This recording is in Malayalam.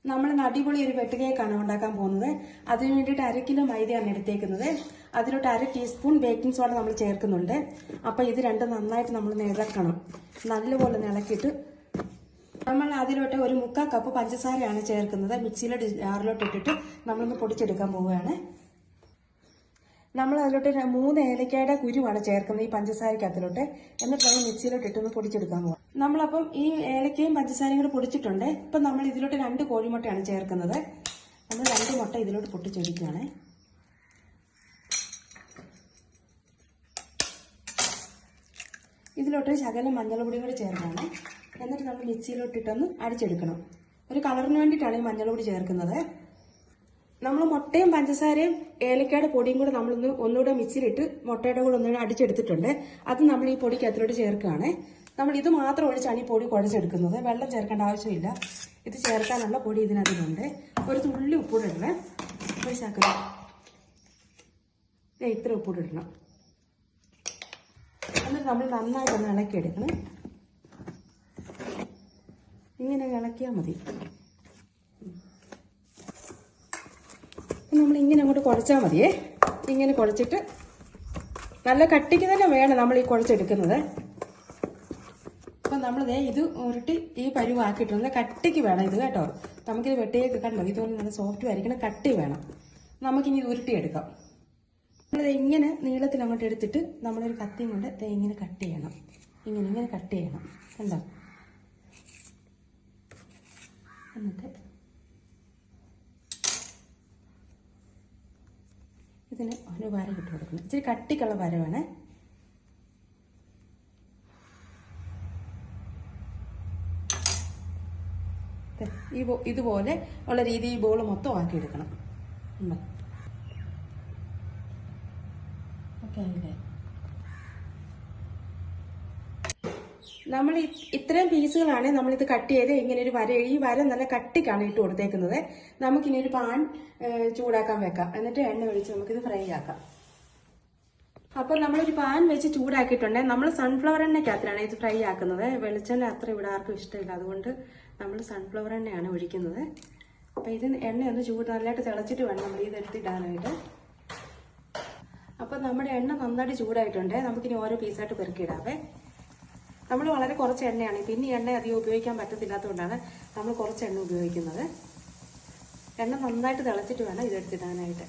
നമ്മൾ അടിപൊളി ഒരു വെട്ട് കേക്കാണ് ഉണ്ടാക്കാൻ പോകുന്നത്. അതിന് വേണ്ടിയിട്ട് 1 കിലോ മൈദയാണ് എടുത്തേക്കുന്നത്. അതിലോട്ട് 1 ടീസ്പൂൺ ബേക്കിംഗ് സോഡ നമ്മൾ ചേർക്കുന്നുണ്ട്. അപ്പോൾ ഇത് രണ്ടും നന്നായിട്ട് നമ്മൾ ഇളക്കണം. നല്ലപോലെ ഇളക്കിയിട്ട് നമ്മൾ അതിലോട്ട് 1/4 കപ്പ് പഞ്ചസാരയാണ് ചേർക്കുന്നത്. മിക്സിയിലോട്ട് ജാറിലോട്ട് ഇട്ടിട്ട് നമ്മളൊന്ന് പൊടിച്ചെടുക്കാൻ പോവുകയാണ്. നമ്മൾ അതിലോട്ട് 3 ഏലക്കയുടെ കുരുവാണ് ചേർക്കുന്നത് ഈ പഞ്ചസാരക്കകത്തിലോട്ട്. എന്നിട്ട് നമ്മൾ മിക്സിയിലോട്ട് ഇട്ടൊന്ന് പൊടിച്ചെടുക്കാൻ പോകാം. നമ്മളപ്പം ഈ ഏലക്കയും പഞ്ചസാരയും കൂടെ പൊടിച്ചിട്ടുണ്ട്. ഇപ്പം നമ്മൾ ഇതിലോട്ട് 2 കോഴിമുട്ടയാണ് ചേർക്കുന്നത്. നമ്മൾ 2 മുട്ട ഇതിലോട്ട് പൊട്ടിച്ചെടുക്കുകയാണ്. ഇതിലോട്ട് ശകലം മഞ്ഞൾപ്പൊടിയും കൂടി ചേർക്കുകയാണ്. എന്നിട്ട് നമ്മൾ മിക്സിയിലോട്ട് ഇട്ടൊന്ന് അടിച്ചെടുക്കണം. ഒരു കളറിന് വേണ്ടിയിട്ടാണ് ഈ മഞ്ഞൾപ്പൊടി ചേർക്കുന്നത്. നമ്മൾ മുട്ടയും പഞ്ചസാരയും ഏലക്കയുടെ പൊടിയും കൂടെ ഒന്നുകൂടെ മിക്സിയിലിട്ട് മുട്ടയുടെ കൂടെ ഒന്നുകൂടെ അടിച്ചെടുത്തിട്ടുണ്ട്. അത് നമ്മൾ ഈ പൊടിക്കകത്തിലോട്ട് ചേർക്കുകയാണ്. നമ്മൾ ഇത് മാത്രം ഒഴിച്ചാണ് ഈ പൊടി കുഴച്ചെടുക്കുന്നത്. വെള്ളം ചേർക്കേണ്ട ആവശ്യമില്ല. ഇത് ചേർക്കാനുള്ള പൊടി ഇതിനകത്തുണ്ട്. ഒരു തുള്ളി ഉപ്പൂടെ ഇടണം. ഒരു ശകലം ഇത്ര ഉപ്പൂടെ ഇടണം. എന്നിട്ട് നമ്മൾ നന്നായിട്ടൊന്ന് ഇളക്കിയെടുക്കണം. ഇങ്ങനെ ഇളക്കിയാൽ മതി. നമ്മൾ ഇങ്ങനെ അങ്ങോട്ട് കുഴച്ചാൽ മതിയേ. ഇങ്ങനെ കുഴച്ചിട്ട് നല്ല കട്ടിക്ക് തന്നെ വേണം നമ്മൾ ഈ കുഴച്ചെടുക്കുന്നത്. അപ്പം നമ്മളിതേ ഇത് ഉരുട്ടി ഈ പരുവാക്കിയിട്ടുണ്ട്. കട്ടിക്ക് വേണം ഇത് കേട്ടോ. നമുക്കിത് വെട്ടിയൊക്കെ കണ്ടോ, ഇതുപോലെ നല്ല സോഫ്റ്റ് ആയിരിക്കണം. കട്ടി വേണം. നമുക്കിനി ഇത് ഉരുട്ടിയെടുക്കാം. നമ്മളിത് ഇങ്ങനെ നീളത്തിൽ അങ്ങോട്ട് എടുത്തിട്ട് നമ്മളൊരു കത്തിയും കൊണ്ട് ഇങ്ങനെ കട്ട് ചെയ്യണം. ഇങ്ങനെ കട്ട് ചെയ്യണം. കണ്ടോ? എന്നിട്ട് ഇതിന് ഒരു വര ഇട്ട് കൊടുക്കണം. ഇച്ചിരി കട്ടിക്കുള്ള വര വേണേ. ഇതുപോലെ ഉള്ള രീതി ഈ ബോൾ മൊത്തം ആക്കിയെടുക്കണം. ഓക്കെ ആയില്ലേ? നമ്മൾ ഇത്രയും പീസുകളാണ് നമ്മളിത് കട്ട് ചെയ്ത് ഇങ്ങനെ ഒരു വര, ഈ വര നല്ല കട്ടിക്കാണ് ഇട്ട് കൊടുത്തേക്കുന്നത്. നമുക്കിനി ഒരു പാൻ ചൂടാക്കാൻ വെക്കാം. എന്നിട്ട് എണ്ണ ഒഴിച്ച് നമുക്കിത് ഫ്രൈ ആക്കാം. അപ്പോൾ നമ്മളൊരു പാൻ വെച്ച് ചൂടാക്കിയിട്ടുണ്ട്. നമ്മൾ സൺഫ്ലവർ എണ്ണയ്ക്കകത്തിലാണ് ഇത് ഫ്രൈ ആക്കുന്നത്. വെളിച്ചെണ്ണ അത്ര ഇവിടെ ആർക്കും ഇഷ്ടമില്ല. അതുകൊണ്ട് നമ്മൾ സൺഫ്ലവർ എണ്ണയാണ് ഒഴിക്കുന്നത്. അപ്പോൾ ഇത് എണ്ണയൊന്ന് നല്ലതായിട്ട് തിളച്ചിട്ട് വേണം നമ്മൾ ഇതെടുത്തിടാനായിട്ട്. അപ്പോൾ നമ്മുടെ എണ്ണ നന്നായിട്ട് ചൂടായിട്ടുണ്ട്. നമുക്കിനി ഓരോ പീസായിട്ട് പെറുക്കിയിടാവേ. നമ്മൾ വളരെ കുറച്ച് എണ്ണയാണ്. പിന്നെ ഈ എണ്ണ അധികം ഉപയോഗിക്കാൻ പറ്റത്തില്ലാത്തതുകൊണ്ടാണ് നമ്മൾ കുറച്ച് എണ്ണ ഉപയോഗിക്കുന്നത്. എണ്ണ നന്നായിട്ട് തിളച്ചിട്ട് വേണം ഇതെടുത്തിടാനായിട്ട്.